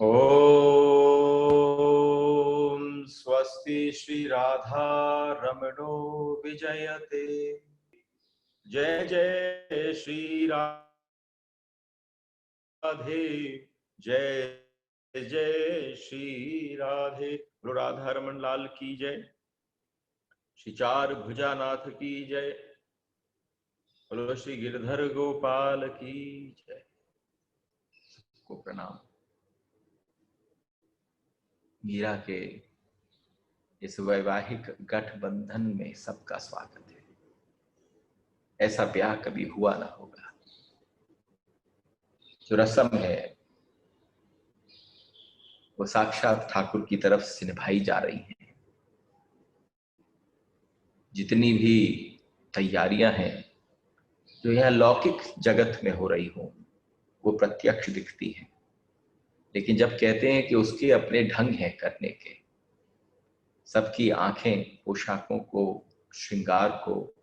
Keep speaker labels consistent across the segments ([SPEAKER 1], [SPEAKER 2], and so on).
[SPEAKER 1] ओम स्वस्ति श्री राधा रमणो विजयते। जय जय श्री राधे, जय जय श्री राधे। बोलो राधा रमन लाल की जय, श्री चार भुजानाथ की जय, बोलो श्री गिरधर गोपाल की जय। सबको प्रणाम। मीरा के इस वैवाहिक गठबंधन में सबका स्वागत है। ऐसा ब्याह कभी हुआ ना होगा। जो रस्म है वो साक्षात ठाकुर की तरफ से निभाई जा रही है। जितनी भी तैयारियां हैं जो यह लौकिक जगत में हो रही हो वो प्रत्यक्ष दिखती है, लेकिन जब कहते हैं कि उसके अपने ढंग हैं करने के, सबकी आंखें पोशाकों को, श्रृंगार को,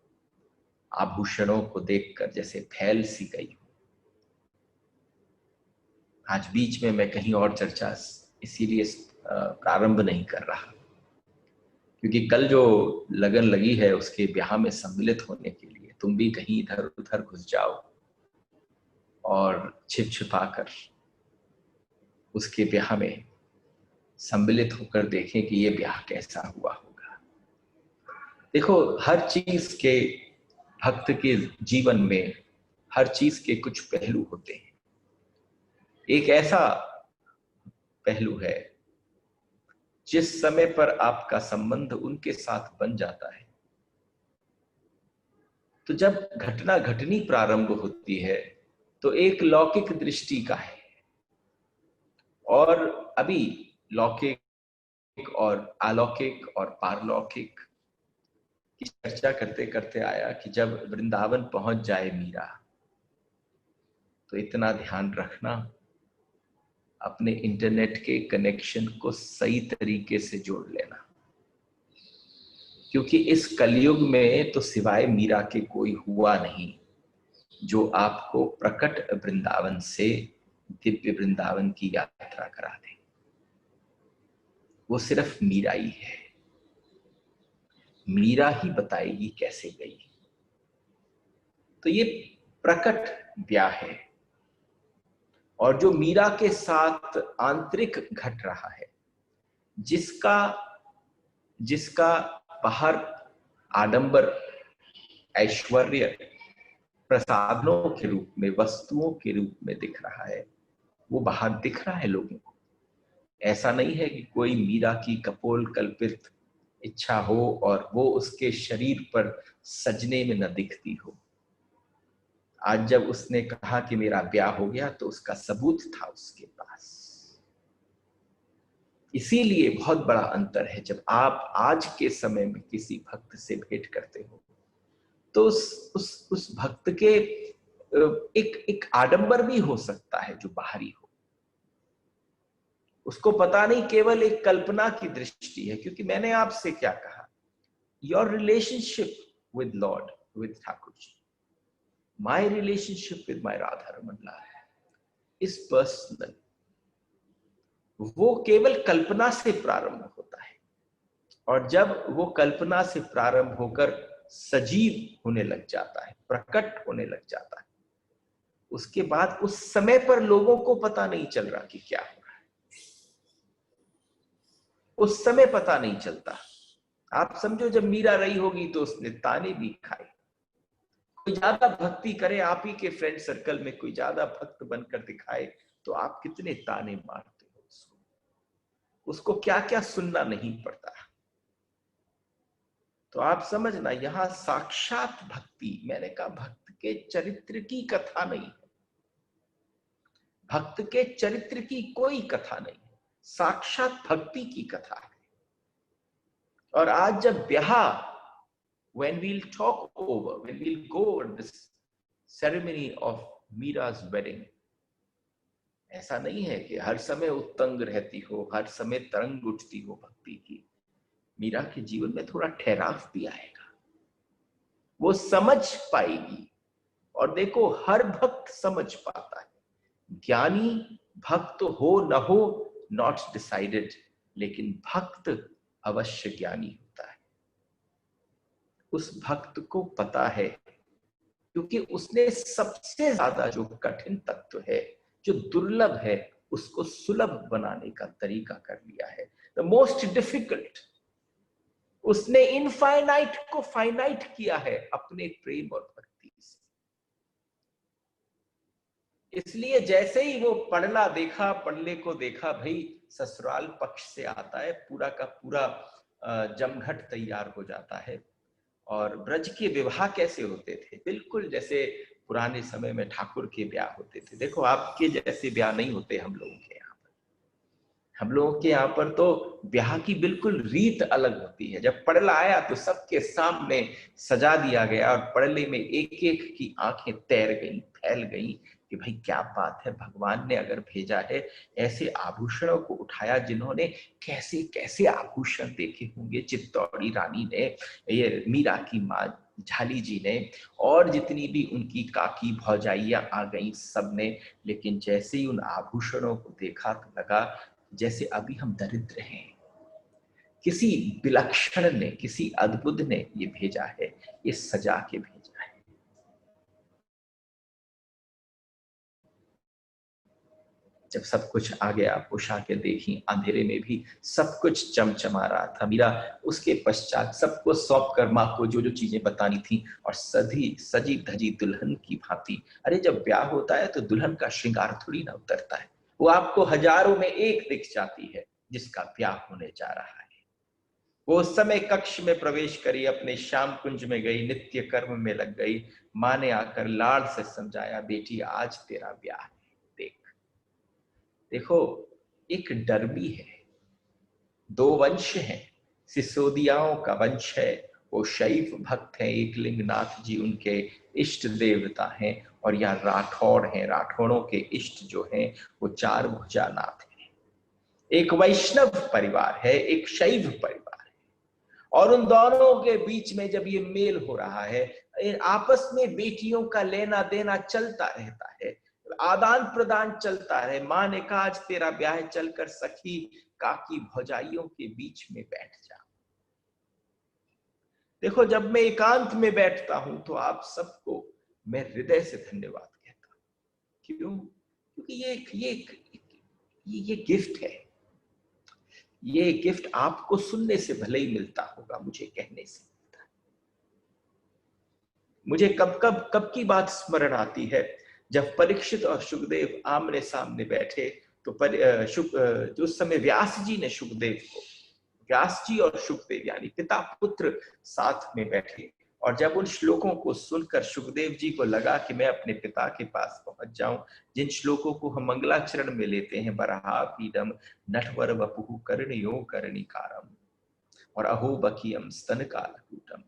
[SPEAKER 1] आभूषणों को देखकर जैसे फैल सी गई। आज बीच में मैं कहीं और चर्चा इसीलिए प्रारंभ नहीं कर रहा, क्योंकि कल जो लगन लगी है उसके ब्याह में सम्मिलित होने के लिए तुम भी कहीं इधर उधर घुस जाओ और छिप छिपा कर उसके ब्याह में सम्मिलित होकर देखें कि ये ब्याह कैसा हुआ होगा। देखो, हर चीज के भक्त के जीवन में हर चीज के कुछ पहलू होते हैं। एक ऐसा पहलू है जिस समय पर आपका संबंध उनके साथ बन जाता है, तो जब घटना घटनी प्रारंभ होती है तो एक लौकिक दृष्टि का है, और अभी लौकिक और अलौकिक और पारलौकिक की चर्चा करते करते आया कि जब वृंदावन पहुंच जाए मीरा, तो इतना ध्यान रखना अपने इंटरनेट के कनेक्शन को सही तरीके से जोड़ लेना, क्योंकि इस कलयुग में तो सिवाय मीरा के कोई हुआ नहीं जो आपको प्रकट वृंदावन से दिव्य वृंदावन की यात्रा करा दे। वो सिर्फ मीरा ही है। मीरा ही बताएगी कैसे गई। तो ये प्रकट ब्याह है, और जो मीरा के साथ आंतरिक घट रहा है, जिसका बाहर आडंबर, ऐश्वर्य प्रसाधनों के रूप में, वस्तुओं के रूप में दिख रहा है, वो बाहर दिख रहा है लोगों को। ऐसा नहीं है कि कोई मीरा की कपोल कल्पित इच्छा हो और वो उसके शरीर पर सजने में न दिखती हो। आज जब उसने कहा कि मेरा ब्याह हो गया, तो उसका सबूत था उसके पास। इसीलिए बहुत बड़ा अंतर है, जब आप आज के समय में किसी भक्त से भेंट करते हो तो उस भक्त के एक आडंबर भी हो सकता है जो बाहरी हो। उसको पता नहीं, केवल एक कल्पना की दृष्टि है। क्योंकि मैंने आपसे क्या कहा, your relationship with lord, with Thakur ji, my relationship with my Radha Raman Lal is personal. वो केवल कल्पना से प्रारंभ होता है, और जब वो कल्पना से प्रारंभ होकर सजीव होने लग जाता है, प्रकट होने लग जाता है, उसके बाद उस समय पर लोगों को पता नहीं चल रहा कि क्या हो रहा है। उस समय पता नहीं चलता। आप समझो, जब मीरा रही होगी तो उसने ताने भी खाए। कोई ज्यादा भक्ति करे, आप ही के फ्रेंड सर्कल में कोई ज्यादा भक्त बनकर दिखाए, तो आप कितने ताने मारते हो उसको क्या क्या सुनना नहीं पड़ता। तो आप समझना, यहां साक्षात भक्ति, मैंने कहा भक्त के चरित्र की कथा नहीं है, भक्त के चरित्र की कोई कथा नहीं है, साक्षात भक्ति की कथा है। और आज जब ब्याह, when we'll go over this ceremony of Mira's wedding, ऐसा नहीं है कि हर समय उत्तंग रहती हो, हर समय तरंग उठती हो भक्ति की। मीरा के जीवन में थोड़ा ठहराव भी आएगा, वो समझ पाएगी। और देखो, हर भक्त समझ पाता है। ज्ञानी भक्त हो न हो नॉट डिसाइडेड, लेकिन भक्त अवश्य ज्ञानी होता है। उस भक्त को पता है, क्योंकि उसने सबसे ज्यादा जो कठिन तत्व है, जो दुर्लभ है, उसको सुलभ बनाने का तरीका कर लिया है। द मोस्ट डिफिकल्ट, उसने इनफाइनाइट को फाइनाइट किया है अपने प्रेम और भक्ति से। इसलिए जैसे ही वो पड़ला देखा, पड़ले को देखा, भाई ससुराल पक्ष से आता है, पूरा का पूरा जमघट तैयार हो जाता है। और ब्रज के विवाह कैसे होते थे? बिल्कुल जैसे पुराने समय में ठाकुर के ब्याह होते थे। देखो आपके जैसे ब्याह नहीं होते हम लोगों के यहाँ पर। हम लोगों के यहाँ पर तो ब्याह की बिल्कुल रीत अलग होती है। जब पड़ला आया तो सबके सामने सजा दिया गया और पड़ले में एक एक की आंखें तैर गई, फैल गई कि भाई क्या बात है, भगवान ने अगर भेजा है। ऐसे आभूषणों को उठाया जिन्होंने कैसे कैसे आभूषण देखे होंगे, चित्तौड़ी रानी ने, ये मीरा की माँ झाली जी ने, और जितनी भी उनकी काकी भौजाइयां आ गई सबने। लेकिन जैसे ही उन आभूषणों को देखा तो लगा जैसे अभी हम दरिद्र हैं। किसी विलक्षण ने, किसी अद्भुत ने ये भेजा है, ये सजा के भेजा है। जब सब कुछ आ गया, पोशाकें देखी, अंधेरे में भी सब कुछ चमचमा रहा था। मीरा उसके पश्चात सबको सौंप कर माँ को जो जो चीजें बतानी थी, और सधी सजी धजी दुल्हन की भांति। अरे जब ब्याह होता है तो दुल्हन का श्रृंगार थोड़ी ना उतरता है, वो आपको हजारों में एक दिख जाती है जिसका ब्याह होने जा रहा है। वो उस समय कक्ष में प्रवेश करी, अपने श्याम कुंज में गई, नित्य कर्म में लग गई। माँ ने आकर लाड़ से समझाया, बेटी आज तेरा ब्याह है। देख देखो, एक डर भी है। दो वंश हैं, सिसोदियाओं का वंश है। वो शैव भक्त हैं, एकलिंगनाथ जी उनके इष्ट देवता हैं। और यहाँ राठौड़ हैं, राठौड़ों के इष्ट जो हैं वो चार भुजानाथ हैं। एक वैष्णव परिवार है, एक शैव परिवार है। और उन दोनों के बीच में जब ये मेल हो रहा है, आपस में बेटियों का लेना देना चलता रहता है, आदान प्रदान चलता है। माँ ने कहा आज तेरा ब्याह, चलकर सखी काकी भौजाइयों के बीच में बैठ जा। देखो जब मैं एकांत में बैठता हूं तो आप सबको मैं हृदय से धन्यवाद कहता हूं। क्यों? क्योंकि ये गिफ्ट है। ये गिफ्ट आपको सुनने से भले ही मिलता होगा, मुझे कहने से मिलता है। मुझे कब की बात स्मरण आती है, जब परीक्षित और सुखदेव आमने सामने बैठे तो जो उस समय व्यास जी ने सुखदेव को, व्यास जी और सुखदेव यानी पिता पुत्र साथ में बैठे, और जब उन श्लोकों को सुनकर सुखदेव जी को लगा कि मैं अपने पिता के पास पहुंच जाऊं, जिन श्लोकों को हम मंगलाचरण में लेते हैं, बरहा पीडम नटवर वपुः कर्णयो कर्णिकारम और अहो बकियम स्तन कालकूटम।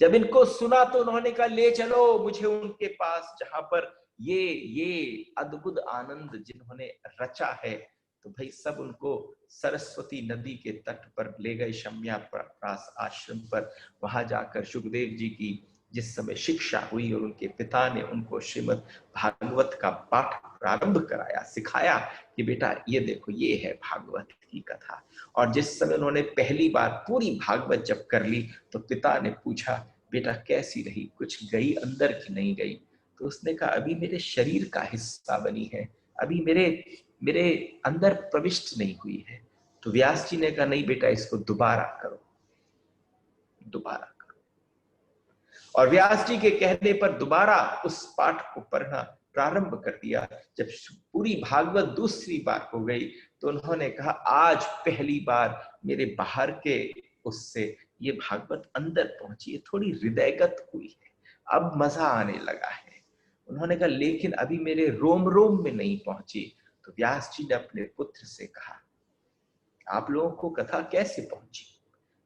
[SPEAKER 1] जब इनको सुना तो उन्होंने कहा ले चलो मुझे उनके पास जहां पर ये अद्भुत आनंद जिन्होंने रचा है। तो भाई सब उनको सरस्वती नदी के तट पर ले गए, शम्याप्रास आश्रम पर। वहां जाकर सुखदेव जी की जिस समय शिक्षा हुई और उनके पिता ने उनको श्रीमद् भागवत का पाठ प्रारंभ कराया, सिखाया कि बेटा ये देखो ये है भागवत की कथा। और जिस समय उन्होंने पहली बार पूरी भागवत जब कर ली तो पिता ने पूछा बेटा कैसी रही, कुछ गई अंदर की नहीं गई? तो उसने कहा अभी मेरे शरीर का हिस्सा बनी है, अभी मेरे अंदर प्रविष्ट नहीं हुई है। तो व्यास जी ने कहा नहीं बेटा इसको दोबारा करो, दोबारा करो। और व्यास जी के कहने पर दोबारा उस पाठ को पढ़ना प्रारंभ कर दिया। जब पूरी भागवत दूसरी बार हो गई तो उन्होंने कहा आज पहली बार मेरे बाहर के उससे ये भागवत अंदर पहुंची है, थोड़ी हृदयगत हुई है, अब मजा आने लगा है। उन्होंने कहा लेकिन अभी मेरे रोम रोम में नहीं पहुंची। तो व्यास जी ने अपने पुत्र से कहा आप लोगों को कथा कैसे पहुंची,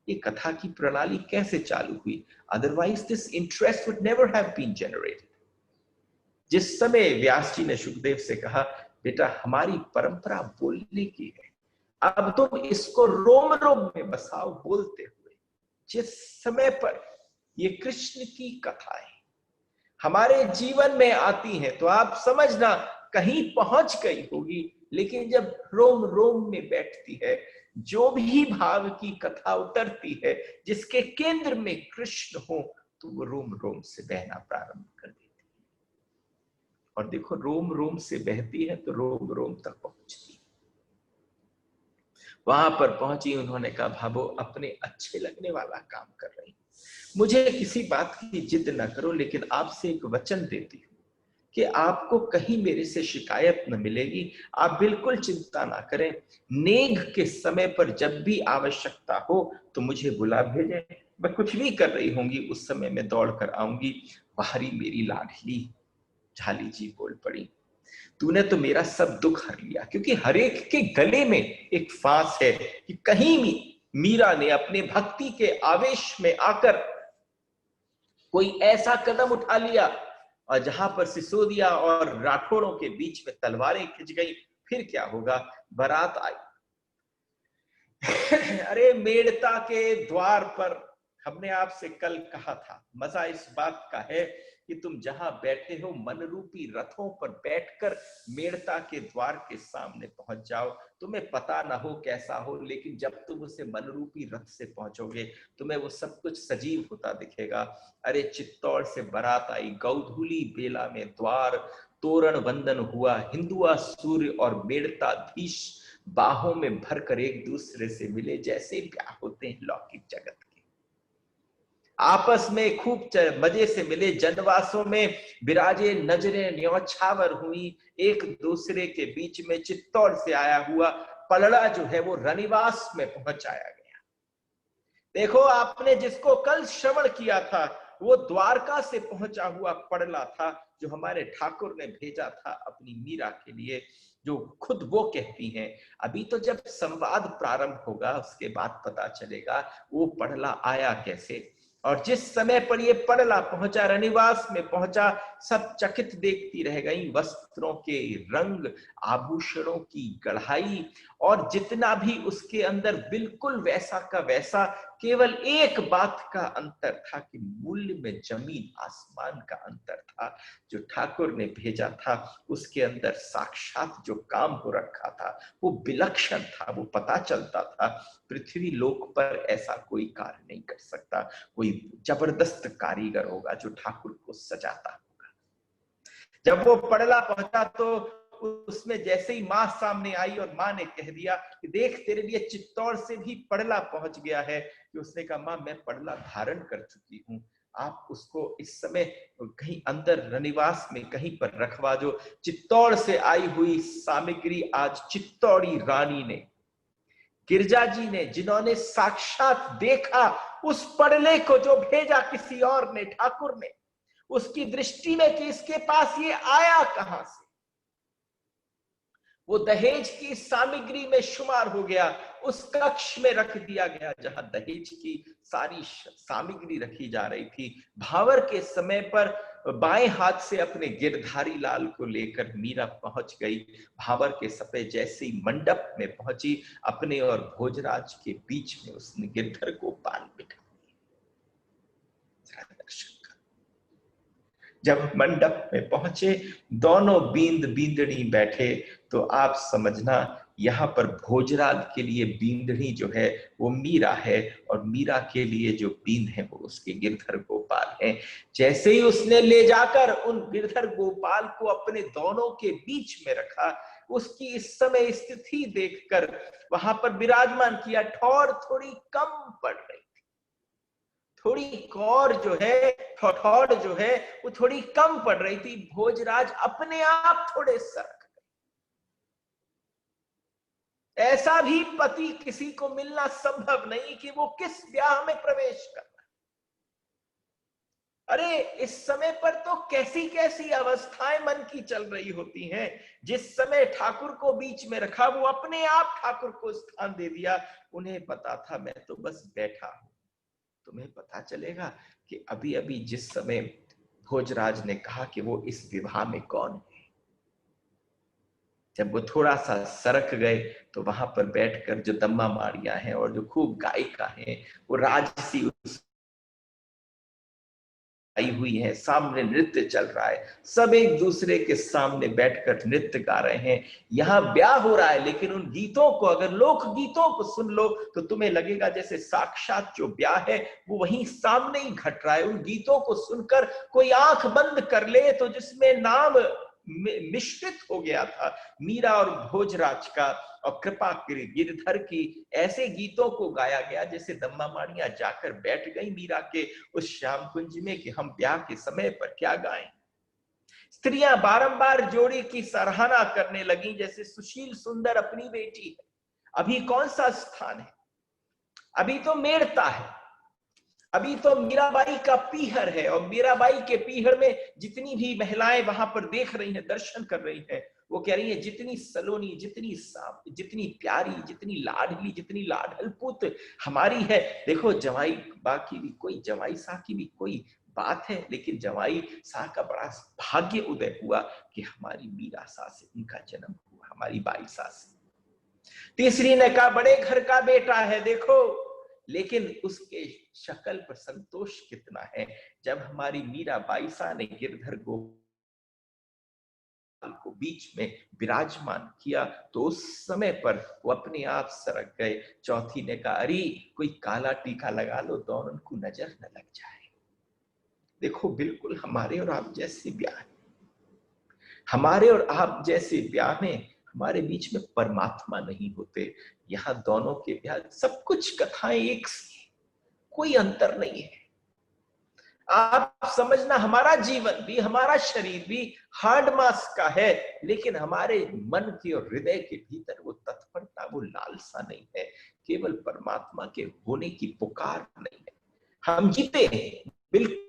[SPEAKER 1] ये कथा की प्रणाली कैसे चालू हुई? Otherwise this interest would never have been generated. जिस समय व्यास जी ने सुखदेव से कहा बेटा हमारी परंपरा बोलने की है, अब तुम इसको रोम रोम में बसाओ बोलते हुए। जिस समय पर ये कृष्ण की कथाएं हमारे जीवन में आती हैं तो आप समझना कहीं पहुंच गई होगी, लेकिन जब रोम रोम में बैठती है, जो भी भाव की कथा उतरती है, जिसके केंद्र में कृष्ण हो, तो वो रोम रोम से बहना प्रारंभ कर देती है। और देखो, रोम रोम से बहती है तो रोम रोम तक पहुंचती है। वहां पर पहुंची, उन्होंने कहा भाभो अपने अच्छे लगने वाला काम कर रही, मुझे किसी बात की जिद न करो, लेकिन आपसे एक वचन देती हूँ कि आपको कहीं मेरे से शिकायत न मिलेगी। आप बिल्कुल चिंता ना करें, नेघ के समय पर जब भी आवश्यकता हो तो मुझे बुला भेजें, मैं कुछ भी कर रही होंगी उस समय मैं दौड़ कर आऊंगी। बाहरी मेरी लाडली झाली जी बोल पड़ी, तूने तो मेरा सब दुख हर लिया, क्योंकि हर एक के गले में एक फांस है कि कहीं भी मीरा ने अपने भक्ति के आवेश में आकर कोई ऐसा कदम उठा लिया और जहां पर सिसोदिया और राठौड़ों के बीच में तलवारें खिंच गई, फिर क्या होगा? बारात आई। अरे मेड़ता के द्वार पर, हमने आपसे कल कहा था, मजा इस बात का है कि तुम जहां बैठे हो मनरूपी रथों पर बैठकर मेड़ता के द्वार के सामने पहुंच जाओ। तुम्हें पता ना हो कैसा हो, लेकिन जब तुम उसे मनरूपी रथ से पहुंचोगे तुम्हें वो सब कुछ सजीव होता दिखेगा। अरे चित्तौड़ से बारात आई, गौधूली बेला में द्वार, तोरण वंदन हुआ, हिंदुआ सूर्य और मेड़ताधीश बाहों में भरकर एक दूसरे से मिले, जैसे ब्याह होते हैं लौकिक जगत के। आपस में खूब मजे से मिले, जनवासों में विराजे नजरें न्यौछावर हुई, एक दूसरे के बीच में चित्तौड़ से आया हुआ पलड़ा जो है वो रनिवास में पहुंचाया गया। देखो, आपने जिसको कल श्रवण किया था वो द्वारका से पहुंचा हुआ पड़ला था, जो हमारे ठाकुर ने भेजा था अपनी मीरा के लिए, जो खुद वो कहती हैं। अभी तो जब संवाद प्रारंभ होगा उसके बाद पता चलेगा वो पड़ला आया कैसे। और जिस समय पर ये पड़ला पहुंचा, रनिवास में पहुंचा, सब चकित देखती रह गई। वस्त्रों के रंग, आभूषणों की गढ़ाई और जितना भी उसके अंदर बिल्कुल वैसा का वैसा, केवल एक बात का अंतर था कि मूल्य में जमीन आसमान का अंतर था। जो ठाकुर ने भेजा था उसके अंदर साक्षात जो काम हो रखा था वो विलक्षण था, वो पता चलता था पृथ्वी लोक पर ऐसा कोई कार्य नहीं कर सकता। कोई जबरदस्त कारीगर होगा जो ठाकुर को सजाता होगा। जब वो पड़ला पहुंचा तो उसमें जैसे ही मां सामने आई और मां ने कह दिया कि देख तेरे लिए चित्तौड़ से भी पड़ला पहुंच गया है, कि उसने कहा मां मैं पड़ला धारण कर चुकी हूँ, आप उसको इस समय कहीं अंदर रनिवास में कहीं पर रखवा दो। चित्तौड़ से आई हुई सामग्री आज चित्तौड़ी रानी ने, गिरजा जी ने, जिन्होंने साक्षात देखा उस पड़ले को जो भेजा किसी और ने, ठाकुर ने, उसकी दृष्टि में कि इसके पास ये आया कहां से, वो दहेज की सामग्री में शुमार हो गया। उस कक्ष में रख दिया गया जहां दहेज की सारी सामग्री रखी जा रही थी। भावर के समय पर बाएं हाथ से अपने गिरधारी लाल को लेकर मीरा पहुंच गई। भावर के सपे जैसे ही मंडप में पहुंची, अपने और भोजराज के बीच में उसने गिरधर गोपाल बिठा दिया। दर्शन कर, जब मंडप में पहुंचे, दोनों बींद बींदड़ी बैठे, तो आप समझना यहाँ पर भोजराज के लिए बींदड़ी जो है वो मीरा है, और मीरा के लिए जो बींद है वो उसके गिरधर गोपाल है। जैसे ही उसने ले जाकर उन गिरधर गोपाल को अपने दोनों के बीच में रखा, उसकी इस समय स्थिति देखकर वहां पर विराजमान किया, ठौर थोड़ी कम पड़ रही, थोड़ी कौर जो है, ठौर जो है वो थोड़ी कम पड़ रही थी। भोजराज अपने आप थोड़े सरक, ऐसा भी पति किसी को मिलना संभव नहीं कि वो किस ब्याह में प्रवेश करना। अरे इस समय पर तो कैसी कैसी अवस्थाएं मन की चल रही होती हैं। जिस समय ठाकुर को बीच में रखा, वो अपने आप ठाकुर को स्थान दे दिया। उन्हें पता था मैं तो बस बैठा हूं। तुम्हें पता चलेगा कि अभी अभी जिस समय भोजराज ने कहा कि वो इस विवाह में कौन है, जब वो थोड़ा सा सरक गए तो वहां पर बैठकर जो दम्मा मारिया हैं और जो खूब गायिका हैं, वो राजसी आई हुई है, सामने नृत्य चल रहा है, सब एक दूसरे के सामने बैठकर नृत्य गा रहे हैं, यहाँ ब्याह हो रहा है। लेकिन उन गीतों को, अगर लोक गीतों को सुन लो तो तुम्हें लगेगा जैसे साक्षात जो ब्याह है वो वहीं सामने ही घट रहा है। उन गीतों को सुनकर कोई आंख बंद कर ले तो जिसमें नाम मिश्रित हो गया था मीरा और भोजराज का और कृपा गिरधर की, ऐसे गीतों को गाया गया जैसे दम्मा माड़ियां जाकर बैठ गई मीरा के उस श्याम कुंज में कि हम ब्याह के समय पर क्या गाएं। स्त्रियां बारंबार जोड़ी की सराहना करने लगी जैसे सुशील सुंदर अपनी बेटी है। अभी कौन सा स्थान है, अभी तो मेड़ता है, अभी तो मीराबाई का पीहर है। और मीराबाई के पीहर में जितनी भी महिलाएं वहां पर देख रही हैं, दर्शन कर रही हैं, वो कह रही है जितनी सलोनी, जितनी साफ, जितनी प्यारी, जितनी लाडली, जितनी लाडलपुत हमारी है। देखो जवाई बा की भी कोई, जवाई शाह की भी कोई बात है, लेकिन जवाई शाह का बड़ा भाग्य उदय हुआ कि हमारी मीरा शाह से उनका जन्म हुआ, हमारी बाई शाह से। तीसरी ने कहा बड़े घर का बेटा है देखो, लेकिन उसके शक्ल पर संतोष कितना है। जब हमारी मीरा बाईसा ने गिरधर गोपाल को बीच में विराजमान किया तो उस समय पर वो अपने आप सरक गए। चौथी ने कहा अरे कोई काला टीका लगा लो, दोनों को नजर न लग जाए। देखो बिल्कुल हमारे और आप जैसे ब्याह, हमारे और आप जैसे ब्याह में हमारे बीच में परमात्मा नहीं होते। यहाँ दोनों के ब्याह, सब कुछ कथाएं एक सी, कोई अंतर नहीं है। आप समझना हमारा जीवन भी, हमारा शरीर भी हार्ड मास का है, लेकिन हमारे मन की और हृदय के भीतर वो तत्परता, वो लालसा नहीं है, केवल परमात्मा के होने की पुकार नहीं है। हम जीते हैं बिल्कुल,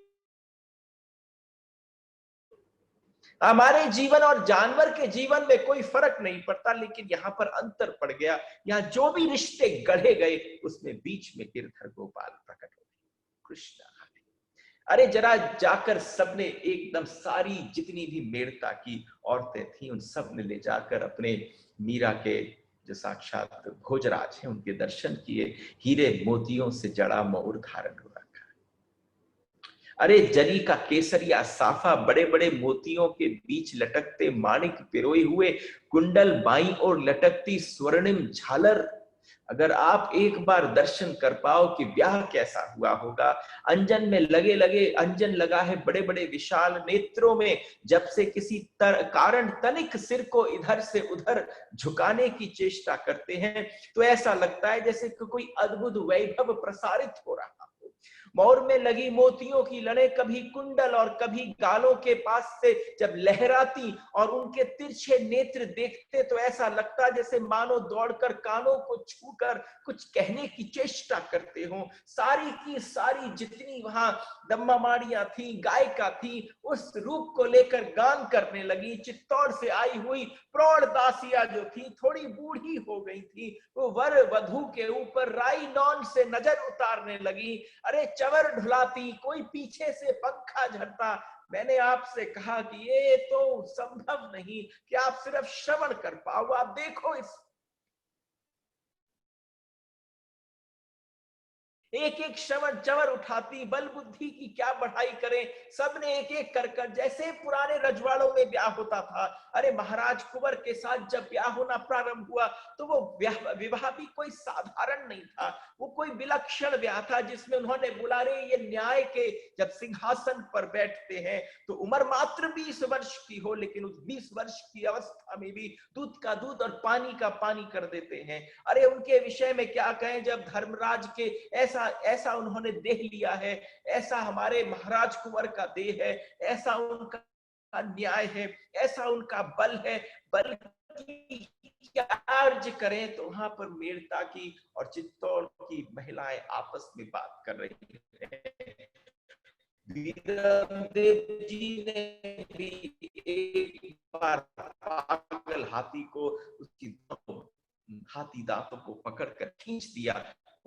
[SPEAKER 1] हमारे जीवन और जानवर के जीवन में कोई फर्क नहीं पड़ता, लेकिन यहाँ पर अंतर पड़ गया। यहाँ जो भी रिश्ते गढ़े गए उसमें बीच में गिरधर गोपाल प्रकट हो गए, कृष्ण। अरे जरा जाकर सबने एकदम सारी जितनी भी मेड़ता की औरतें थी उन सब ने ले जाकर अपने मीरा के जो साक्षात भोजराज हैं उनके दर्शन किए। हीरे मोतियों से जड़ा मोर धारण हो रखा, अरे जरी का केसरिया साफा, बड़े बड़े मोतियों के बीच लटकते माणिक पिरोए हुए कुंडल, बाई और लटकती स्वर्णिम झालर। अगर आप एक बार दर्शन कर पाओ कि ब्याह कैसा हुआ होगा। अंजन में लगे लगे अंजन लगा है बड़े बड़े विशाल नेत्रों में, जब से किसी कारण तनिक सिर को इधर से उधर झुकाने की चेष्टा करते हैं तो ऐसा लगता है जैसे कोई अद्भुत वैभव प्रसारित हो रहा। मोर में लगी मोतियों की लड़े कभी कुंडल और कभी गालों के पास से जब लहराती और उनके तिरछे नेत्र देखते तो ऐसा लगता जैसे मानो दौड़कर कानों को छूकर कुछ कहने की चेष्टा करते हो। सारी की सारी जितनी वहां दम्मामाड़ियां थी, गायिका थी, उस रूप को लेकर गान करने लगी। चित्तौड़ से आई हुई प्रौढ़ दासिया जो थी, थोड़ी बूढ़ी हो गई थी, वो वर वधू के ऊपर राई नौन से नजर उतारने लगी। अरे चवर ढुलाती, कोई पीछे से पंखा झड़ता। मैंने आपसे कहा कि ये तो संभव नहीं कि आप सिर्फ श्रवण कर पाओ, आप देखो इस एक एक श्रवण चवर उठाती, बल बुद्धि की क्या बढ़ाई करें। सबने एक एक कर जैसे पुराने रजवाड़ों में ब्याह होता था। अरे महाराज कुंवर के साथ जब ब्याह होना प्रारंभ हुआ तो वो विवाह भी कोई साधारण नहीं था, वो कोई विलक्षण ब्याह था जिसमें उन्होंने बोला रे ये न्याय के जब सिंहासन पर बैठते हैं तो उम्र मात्र 20 वर्ष की हो, लेकिन उस 20 वर्ष की अवस्था में भी दूध का दूध और पानी का पानी कर देते हैं। अरे उनके विषय में क्या कहें, जब धर्मराज के ऐसा ऐसा उन्होंने देह लिया है, ऐसा हमारे महाराज कुंवर का देह है, ऐसा उनका न्याय है, ऐसा उनका बल है। बल की क्या अर्ज करें तो वहां पर मेड़ता की और चित्तौड़ की महिलाएं आपस में बात कर रही है। वीरदेव जी ने भी एक बार पागल हाथी को उसकी हाथी दांतों को पकड़कर खींच दिया,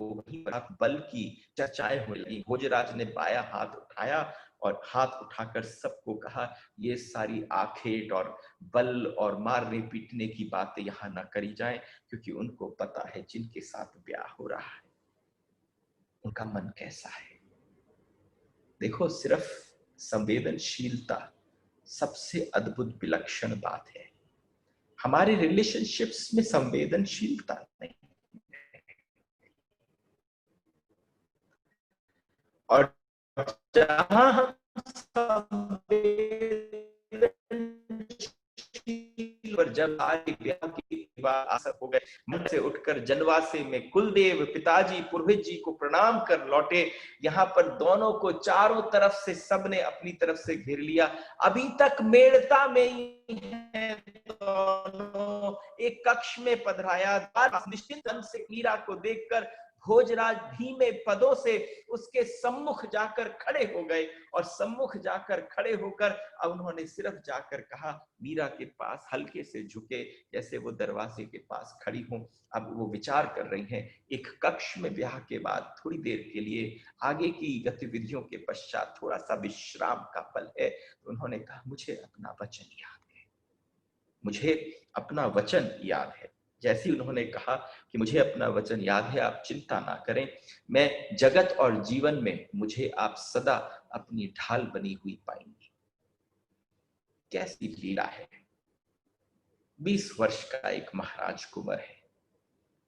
[SPEAKER 1] वो वहीं पर बल की चर्चाएं होने लगी। भोजराज ने बाया हाथ उठाया और हाथ उठाकर सबको कहा ये सारी आखेट और बल और मारने पीटने की बातें यहाँ न करी जाएं, क्योंकि उनको पता है जिनके साथ ब्याह हो रहा है उनका मन कैसा है। देखो सिर्फ संवेदनशीलता सबसे अद्भुत विलक्षण बात है। हमारे रिलेशनशिप्स में संवेदनशीलता नहीं, और जहां हम और जब आज ब्याह की बात आसर हो गए, मन से उठकर जनवासे में कुलदेव पिताजी पुरोहित जी को प्रणाम कर लौटे। यहाँ पर दोनों को चारों तरफ से सबने अपनी तरफ से घेर लिया। अभी तक मेड़ता में ही है, दोनों एक कक्ष में पधराया। निश्चिंत मन से मीरा को देखकर भोजराज धीमे पदों से उसके सम्मुख जाकर खड़े हो गए, और सम्मुख जाकर खड़े होकर अब उन्होंने सिर्फ जाकर कहा, मीरा के पास हल्के से झुके जैसे वो दरवाजे के पास खड़ी हों। अब वो विचार कर रही हैं, एक कक्ष में ब्याह के बाद थोड़ी देर के लिए आगे की गतिविधियों के पश्चात थोड़ा सा विश्राम का पल है। तो उन्होंने कहा, मुझे अपना वचन याद है, मुझे अपना वचन याद है। जैसे ही उन्होंने कहा कि मुझे अपना वचन याद है, आप चिंता ना करें, मैं जगत और जीवन में मुझे आप सदा अपनी ढाल बनी हुई पाएंगी। कैसी लीला है। 20 वर्ष का एक महाराज कुंवर है,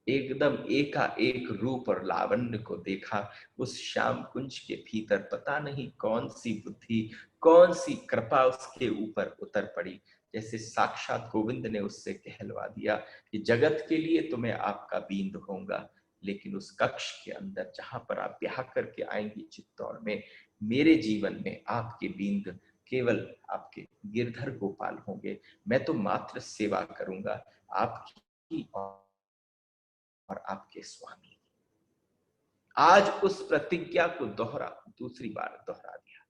[SPEAKER 1] एकदम एकाएक रूप और लावण्य को देखा। उस श्याम कुंज के भीतर पता नहीं कौन सी बुद्धि, कौन सी कृपा उसके ऊपर उतर पड़ी, जैसे साक्षात गोविंद ने उससे कहलवा दिया कि जगत के लिए तो मैं आपका बींद होऊंगा, लेकिन उस कक्ष के अंदर जहां पर आप ब्याह करके आएंगी चित्तौड़ में, मेरे जीवन में आपके बींद केवल आपके गिरधर गोपाल होंगे। मैं तो मात्र सेवा करूंगा आपकी और आपके स्वामी। आज उस प्रतिज्ञा को दूसरी बार दोहरा दिया।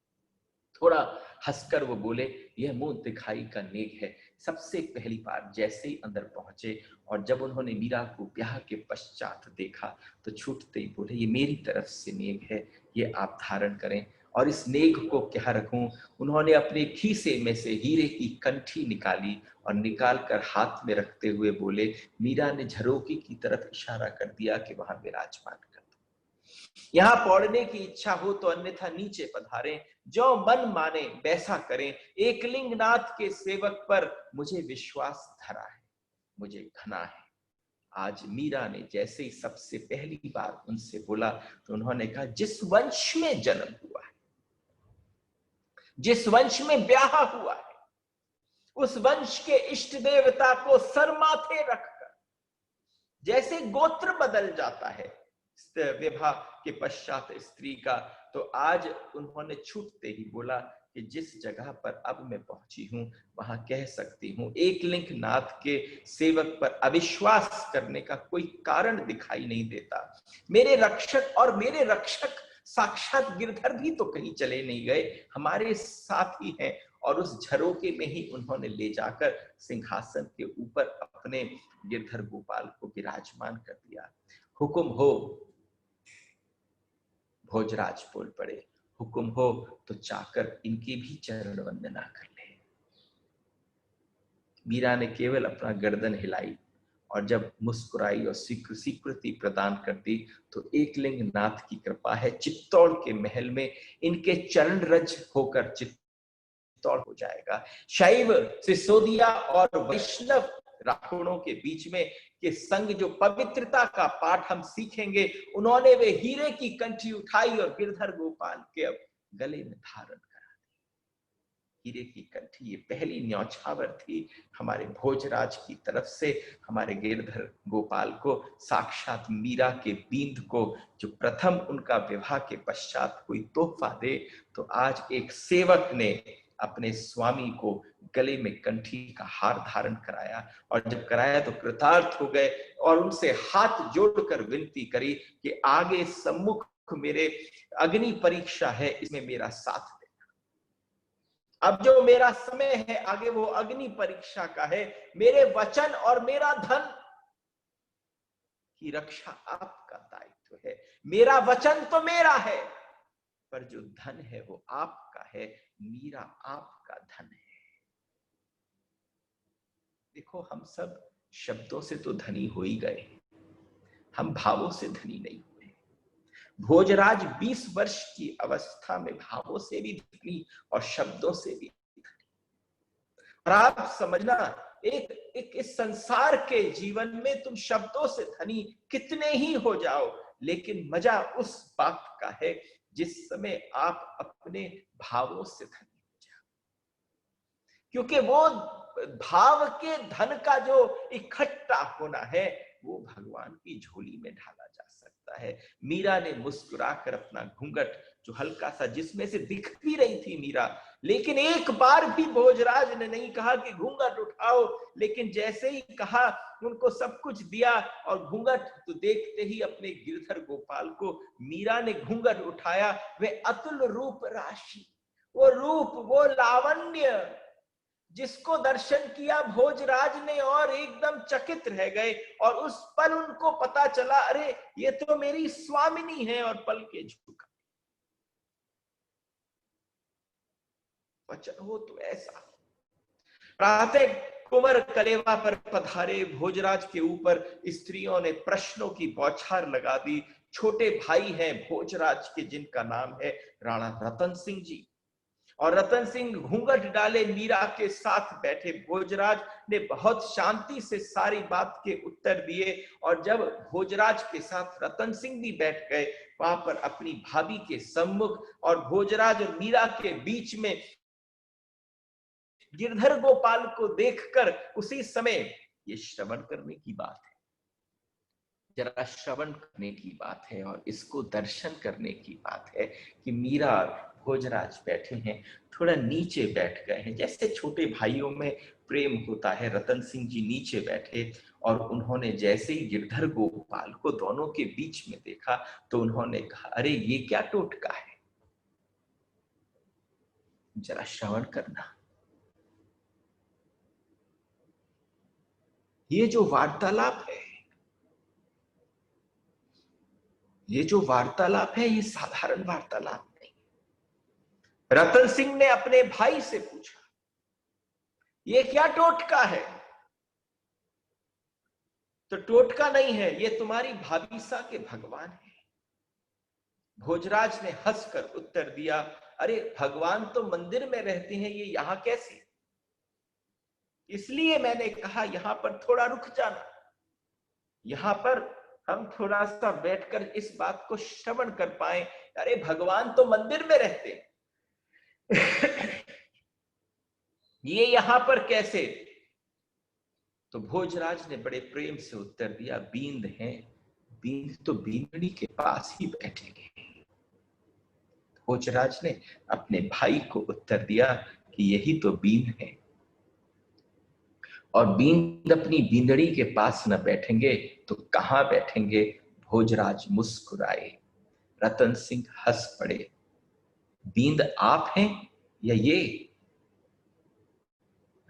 [SPEAKER 1] थोड़ा हंसकर वो बोले, यह मुंह दिखाई का नेक है। सबसे पहली बार जैसे ही अंदर पहुंचे और जब उन्होंने मीरा को ब्याह के पश्चात देखा तो छूटते ही बोले, ये मेरी तरफ से नेक है, ये आप धारण करें। और इस नेक को क्या रखूं, उन्होंने अपने खीसे में से हीरे की कंठी निकाली और निकाल कर हाथ में रखते हुए बोले, मीरा ने झरोकी की तरफ इशारा कर दिया कि वहां विराजमान कर दो। यहाँ पौड़ने की इच्छा हो तो अन्यथा नीचे पधारें, जो मन माने वैसा करें। एकलिंग नाथ के सेवक पर मुझे विश्वास धरा है, मुझे घना है। आज मीरा ने जैसे ही सबसे पहली बार उनसे बोला तो उन्होंने कहा, जिस वंश में जन्म हुआ है, जिस वंश में ब्याह हुआ है, उस वंश के इष्ट देवता को सर माथे रखकर, जैसे गोत्र बदल जाता है विवाह के पश्चात स्त्री का, तो आज उन्होंने छूटते ही बोला कि जिस जगह पर अब मैं पहुंची हूं वहां कह सकती हूं, एकलिंग नाथ के सेवक पर अविश्वास करने का कोई कारण दिखाई नहीं देता। मेरे रक्षक और मेरे रक्षक साक्षात गिरधर भी तो कहीं चले नहीं गए, हमारे साथ ही हैं। और उस झरोके में ही उन्होंने ले जाकर सिंहासन के ऊपर अपने गिरधर गोपाल को विराजमान कर दिया। हुक्म हो, भोजराज बोल पड़े, हुक्म हो तो चाकर इनकी भी चरण वंदना कर ले। मीरा ने केवल अपना गर्दन हिलाई और जब मुस्कुराई और स्वीकृति प्रदान कर दी तो एकलिंग नाथ की कृपा है, चित्तौड़ के महल में इनके चरण रज होकर चित्तौड़ हो जाएगा। शैव सिसोदिया और वैष्णव राखोड़ों के बीच में के संग जो पवित्रता का पाठ हम सीखेंगे, उन्होंने वे हीरे की कंठी उठाई और गिरधर गोपाल के अब गले में धारण करा दी। हीरे की कंठी ये पहली न्यौछावर थी हमारे भोजराज की तरफ से हमारे गिरधर गोपाल को, साक्षात मीरा के बींद को, जो प्रथम उनका विवाह के पश्चात कोई तोहफा दे। तो आज एक सेवक ने अपने स्वामी को गले में कंठी का हार धारण कराया, और जब कराया तो कृतार्थ हो गए और उनसे हाथ जोड़कर विनती करी कि आगे सम्मुख मेरे अग्नि परीक्षा है, इसमें मेरा साथ देना। अब जो मेरा समय है आगे वो अग्नि परीक्षा का है। मेरे वचन और मेरा धन की रक्षा आपका दायित्व है। मेरा वचन तो मेरा है, पर जो धन है वो आपका है। मीरा आपका धन है। देखो, हम सब शब्दों से तो धनी हो ही गए, हम भावों से धनी नहीं हुए। भोजराज 20 वर्ष की अवस्था में भावों से भी धनी और शब्दों से भी। और आप समझना, एक इस संसार के जीवन में तुम शब्दों से धनी कितने ही हो जाओ, लेकिन मजा उस बात का है जिस समय आप अपने भावों से धनी हो जाओ, क्योंकि वो भाव के धन का जो इकट्ठा होना है वो भगवान की झोली में ढाला जा सकता है। मीरा ने मुस्कुराकर अपना घूंघट, जो हल्का सा, जिसमें से दिख भी रही थी मीरा, लेकिन एक बार भी भोजराज ने नहीं कहा कि घूंघट उठाओ, लेकिन जैसे ही कहा उनको सब कुछ दिया। और घूंघट तो देखते ही अपने गिरधर गोपाल को मीरा ने घूंघट उठाया। वे अतुल रूप राशि, वो रूप, वो लावण्य जिसको दर्शन किया भोजराज ने और एकदम चकित रह गए। और उस पल उनको पता चला, अरे ये तो मेरी स्वामिनी है, और पल के झुका। वचन हो तो ऐसा। प्रातः कुंवर कलेवा पर पधारे भोजराज के ऊपर स्त्रियों ने प्रश्नों की बौछार लगा दी। छोटे भाई हैं भोजराज के, जिनका नाम है राणा रतन सिंह जी। और रतन सिंह घूंघट डाले मीरा के साथ बैठे। भोजराज ने बहुत शांति से सारी बात के उत्तर दिए। और जब भोजराज के साथ रतन सिंह भी बैठ गए वहां पर अपनी भाभी के सम्मुख, और भोजराज और मीरा के बीच में गिरधर गोपाल को देखकर उसी समय, ये श्रवण करने की बात है, जरा श्रवण करने की बात है और इसको दर्शन करने की बात है कि मीरा और भोजराज बैठे हैं, थोड़ा नीचे बैठ गए हैं। जैसे छोटे भाइयों में प्रेम होता है, रतन सिंह जी नीचे बैठे और उन्होंने जैसे ही गिरधर गोपाल को दोनों के बीच में देखा तो उन्होंने कहा, अरे ये क्या टोटका है, जरा श्रवण करना। ये जो वार्तालाप है, ये जो वार्तालाप है, ये साधारण वार्तालाप नहीं। रतन सिंह ने अपने भाई से पूछा, ये क्या टोटका है? तो टोटका नहीं है, ये तुम्हारी भाभीसा के भगवान है। भोजराज ने हंसकर उत्तर दिया, अरे भगवान तो मंदिर में रहते हैं, ये यहां कैसे? इसलिए मैंने कहा यहां पर थोड़ा रुक जाना, यहां पर हम थोड़ा सा बैठकर इस बात को श्रवण कर पाए। अरे भगवान तो मंदिर में रहते हैं ये यहां पर कैसे? तो भोजराज ने बड़े प्रेम से उत्तर दिया, बींद है, बींद तो बींदड़ी के पास ही बैठेंगे। भोजराज ने अपने भाई को उत्तर दिया कि यही तो बींद है, और बींद अपनी बींदड़ी के पास न बैठेंगे तो कहां बैठेंगे? भोजराज मुस्कुराए, रतन सिंह हंस पड़े। बींद आप हैं या ये?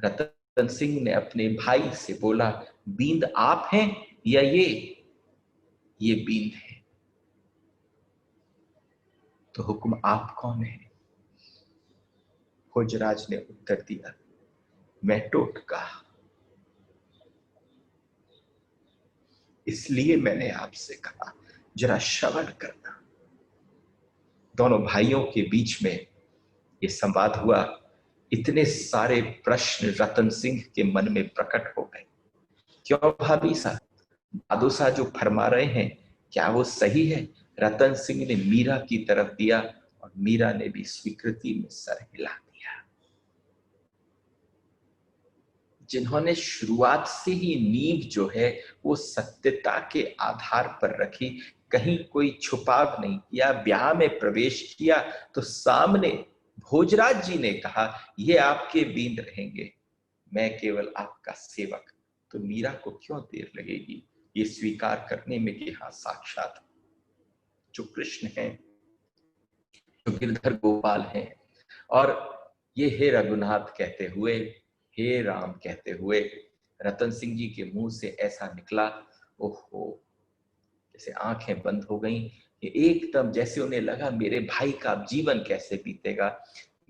[SPEAKER 1] रतन सिंह ने अपने भाई से बोला, बींद आप हैं या ये बींद है। तो हुक्म आप कौन है? भोजराज ने उत्तर दिया, मैं टोटका। इसलिए मैंने आपसे कहा जरा श्रवण करना। दोनों भाइयों के बीच में ये संवाद हुआ। इतने सारे प्रश्न रतन सिंह के मन में प्रकट हो गए। क्यों भाभी साहब, दादू साहब जो फरमा रहे हैं क्या वो सही है? रतन सिंह ने मीरा की तरफ दिया और मीरा ने भी स्वीकृति में सर हिला दिया। जिन्होंने शुरुआत से ही नींव जो है वो सत्यता के आधार पर रखी, कहीं कोई छुपाव नहीं किया, ब्याह में प्रवेश किया तो सामने भोजराज जी ने कहा, ये आपके बींद रहेंगे, मैं केवल आपका सेवक। तो मीरा को क्यों देर लगेगी ये स्वीकार करने में कि हाँ साक्षात जो कृष्ण हैं, जो गिरधर गोपाल हैं। और ये हे रघुनाथ कहते हुए, हे राम कहते हुए रतन सिंह जी के मुंह से ऐसा निकला, ओहो, जैसे आंखें बंद हो गईं। एकदम जैसे उन्हें लगा मेरे भाई का अब जीवन कैसे बीतेगा,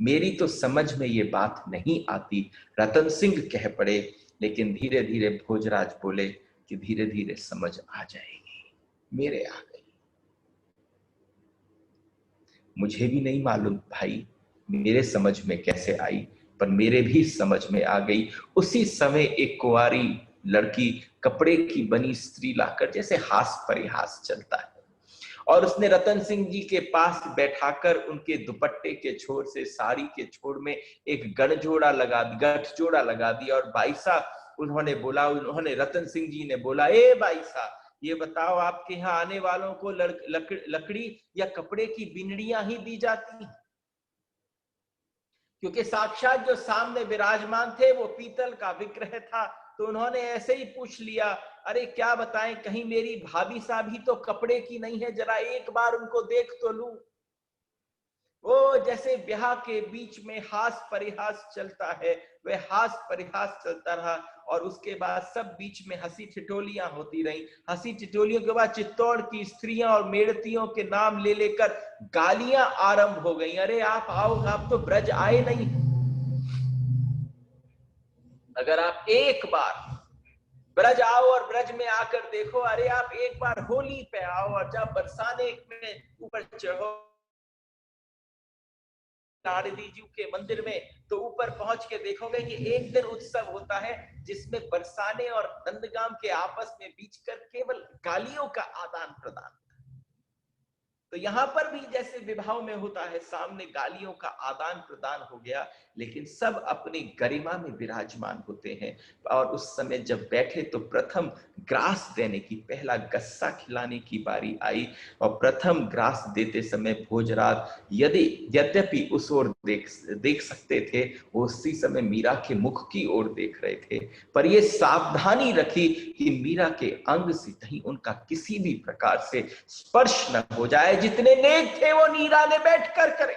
[SPEAKER 1] मेरी तो समझ में ये बात नहीं आती। रतन सिंह कह पड़े, लेकिन धीरे धीरे भोजराज बोले कि धीरे धीरे समझ आ जाएगी, मेरे आ गई। मुझे भी नहीं मालूम भाई मेरे समझ में कैसे आई, पर मेरे भी समझ में आ गई। उसी समय एक कुंवारी लड़की कपड़े की बनी स्त्री लाकर जैसे हास परिहास चलता है, और उसने रतन सिंह जी के पास बैठाकर उनके दुपट्टे के छोर से साड़ी के छोर में एक गठजोड़ा लगा दिया। और बाईसा उन्होंने रतन सिंह जी ने बोला, ए बाईसा, ये बताओ आपके यहाँ आने वालों को लकड़ी या कपड़े की बिनड़ियां ही दी जाती हैं? क्योंकि साक्षात जो सामने विराजमान थे वो पीतल का विग्रह था। तो उन्होंने ऐसे ही पूछ लिया, अरे क्या बताएं, कहीं मेरी भाभी साहब ही तो कपड़े की नहीं है, जरा एक बार उनको देख तो लूं। वो जैसे ब्याह के बीच में हास परिहास चलता है, वह हास परिहास चलता रहा। और उसके बाद सब बीच में हंसी ठिठोलियां होती रही। हंसी ठिठोलियों के बाद चित्तौड़ की स्त्रियां और मेड़तियों के नाम ले लेकर गालियां आरंभ हो गई। अरे आप आओ, आप तो ब्रज आए नहीं, अगर आप एक बार ब्रज आओ और ब्रज में आकर देखो, अरे आप एक बार होली पे आओ और जब बरसाने में ऊपर चढ़ो नारदी जी के मंदिर में, तो ऊपर पहुंच के देखोगे कि एक दिन उत्सव होता है जिसमें बरसाने और नंदगाम के आपस में बीच कर केवल गालियों का आदान प्रदान। तो यहां पर भी जैसे विवाह में होता है, सामने गालियों का आदान प्रदान हो गया, लेकिन सब अपनी गरिमा में विराजमान होते हैं। और उस समय जब बैठे तो प्रथम ग्रास देने की, पहला गस्सा खिलाने की बारी आई। और प्रथम ग्रास देते समय भोजराज यद्यपि उस ओर देख सकते थे, वो उसी समय मीरा के मुख की ओर देख रहे थे, पर ये सावधानी रखी कि मीरा के अंग से कहीं उनका किसी भी प्रकार से स्पर्श न हो जाए। जितने नेक थे वो मीरा ने बैठकर करे,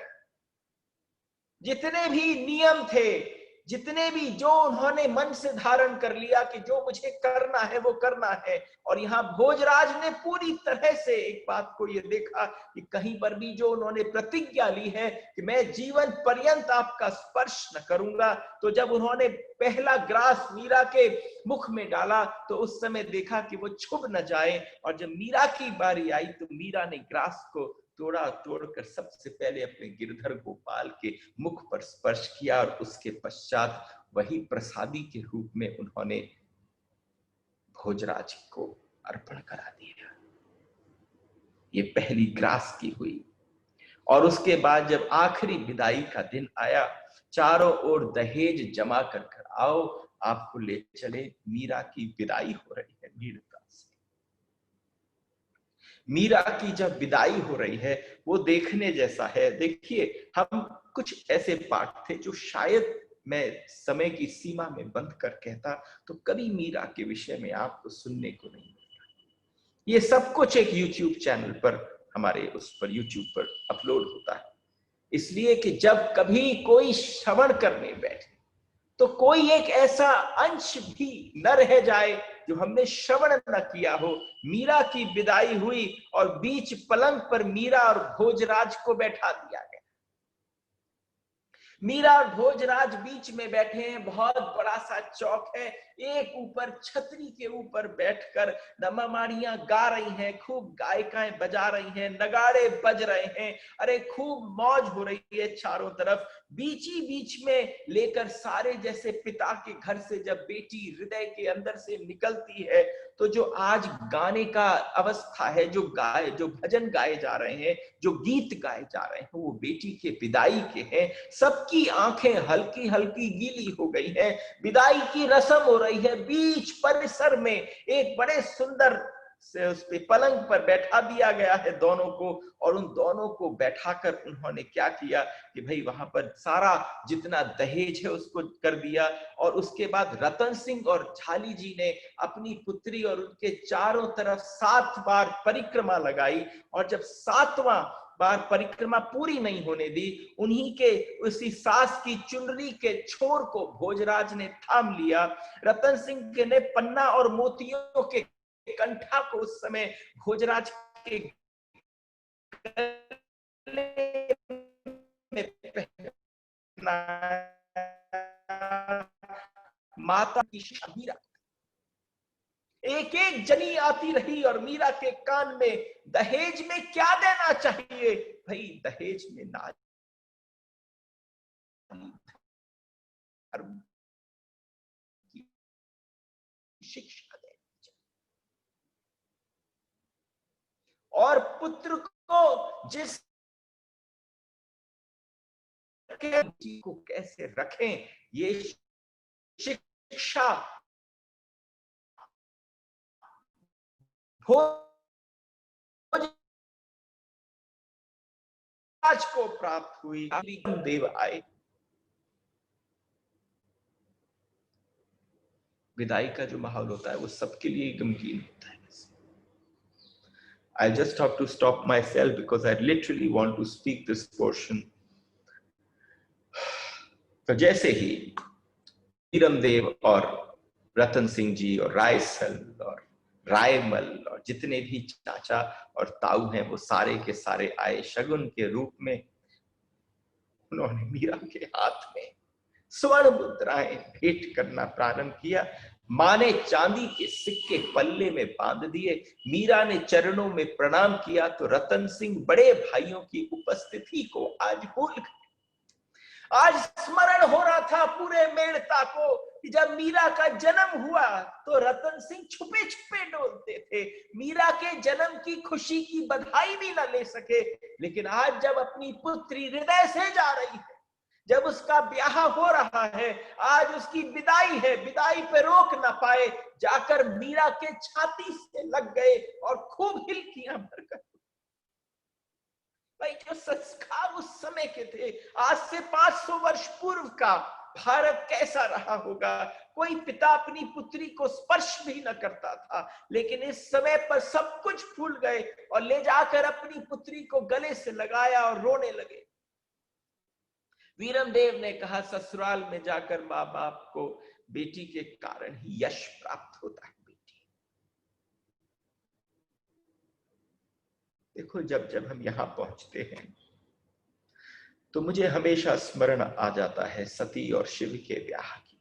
[SPEAKER 1] जितने भी नियम थे, जितने भी जो उन्होंने मन से धारण कर लिया कि जो मुझे करना है वो करना है। और यहाँ भोजराज ने पूरी तरह से एक बात को ये देखा कि कहीं पर भी जो उन्होंने प्रतिज्ञा ली है कि मैं जीवन पर्यंत आपका स्पर्श न करूंगा, तो जब उन्होंने पहला ग्रास मीरा के मुख में डाला तो उस समय देखा कि वो छुप न जाए। और जब मीरा की बारी आई तो मीरा ने ग्रास को तोड़कर सबसे पहले अपने गिरधर गोपाल के मुख पर स्पर्श किया, और उसके पश्चात वही प्रसादी के रूप में उन्होंने भोजराज को अर्पण करा दिया। ये पहली ग्रास की हुई। और उसके बाद जब आखिरी विदाई का दिन आया, चारों ओर दहेज जमा कर आओ, आपको ले चले, मीरा की विदाई हो रही है वीरता से। मीरा की जब विदाई हो रही है वो देखने जैसा है। देखिए, हम कुछ ऐसे पाठ थे जो शायद मैं समय की सीमा में बंद कर कहता तो कभी मीरा के विषय में आपको सुनने को नहीं मिलता। ये सब कुछ एक YouTube चैनल पर, हमारे उस पर YouTube पर अपलोड होता है, इसलिए कि जब कभी कोई श्रवण करने बैठे तो कोई एक ऐसा अंश भी न रह जाए जो हमने श्रवण न किया हो। मीरा की विदाई हुई और बीच पलंग पर मीरा और भोजराज को बैठा दिया गया। मीरा और भोजराज बीच में बैठे हैं, बहुत बड़ा सा चौक है, एक ऊपर छतरी के ऊपर बैठकर नमामाड़ियां गा रही हैं, खूब गायिकाएं बजा रही हैं, नगाड़े बज रहे हैं, अरे खूब मौज हो रही है चारों तरफ। बीच ही बीच में लेकर सारे, जैसे पिता के घर से जब बेटी हृदय के अंदर से निकलती है, तो जो आज गाने का अवस्था है, जो भजन गाए जा रहे हैं, जो गीत गाए जा रहे हैं, वो बेटी के विदाई के हैं। सबकी आंखें हल्की हल्की गीली हो गई हैं, विदाई की रस्म हो रही है। बीच परिसर में एक बड़े सुंदर से उस पे पलंग पर बैठा दिया गया है दोनों को, और उन दोनों को बैठाकर उन्होंने क्या किया कि भाई वहां पर सारा जितना दहेज है उसको कर दिया। और उसके बाद रतन सिंह और झाली जी ने अपनी पुत्री और उनके चारों तरफ 7 बार परिक्रमा लगाई, और जब 7वां बार परिक्रमा पूरी नहीं होने दी, उन्हीं के उसी सास की चुनरी के छोर को भोजराज ने थाम लिया। रतन सिंह ने पन्ना और मोतियों के कंठा को उस समय भोजराज के में पहना, माता की मीरा, एक एक जनी आती रही और मीरा के कान में दहेज में क्या देना चाहिए, भाई दहेज में ना धर्म की शिक्षा देनी चाहिए, और पुत्र को जिस को कैसे रखें ये शिक्षा भोज आज को प्राप्त हुई। देव आए, विदाई का जो माहौल होता है वो सबके लिए गमगीन होता है। I just have to stop myself because I literally want to speak this portion. तो जैसे ही हीरम देव और रतन सिंह जी और रायसल और रायमल और जितने भी चाचा और ताऊ हैं वो सारे के सारे आए शगुन के रूप में। उन्होंने मीरा के हाथ में स्वर्ण मुद्राएं भेंट करना प्रारंभ किया। मां ने चांदी के सिक्के पल्ले में बांध दिए। मीरा ने चरणों में प्रणाम किया तो रतन सिंह बड़े भाइयों की उपस्थिति को आज भूल गए। आज स्मरण हो रहा था पूरे मेड़ता को कि जब मीरा का जन्म हुआ तो रतन सिंह छुपे छुपे डोलते थे, मीरा के जन्म की खुशी की बधाई भी ना ले सके। लेकिन आज जब अपनी पुत्री हृदय से जा रही है, जब उसका ब्याह हो रहा है, आज उसकी विदाई है, विदाई पे रोक ना पाए, जाकर मीरा के छाती से लग गए और खूब हिलकियां भरकर। भाई जो संस्कार उस समय के थे, आज से 500 वर्ष पूर्व का भारत कैसा रहा होगा। कोई पिता अपनी पुत्री को स्पर्श भी न करता था, लेकिन इस समय पर सब कुछ भूल गए और ले जाकर अपनी पुत्री को गले से लगाया और रोने लगे। वीरम देव ने कहा ससुराल में जाकर माँ बाप को बेटी के कारण ही यश प्राप्त होता है। बेटी देखो, जब जब हम यहां पहुंचते हैं तो मुझे हमेशा स्मरण आ जाता है सती और शिव के ब्याह की।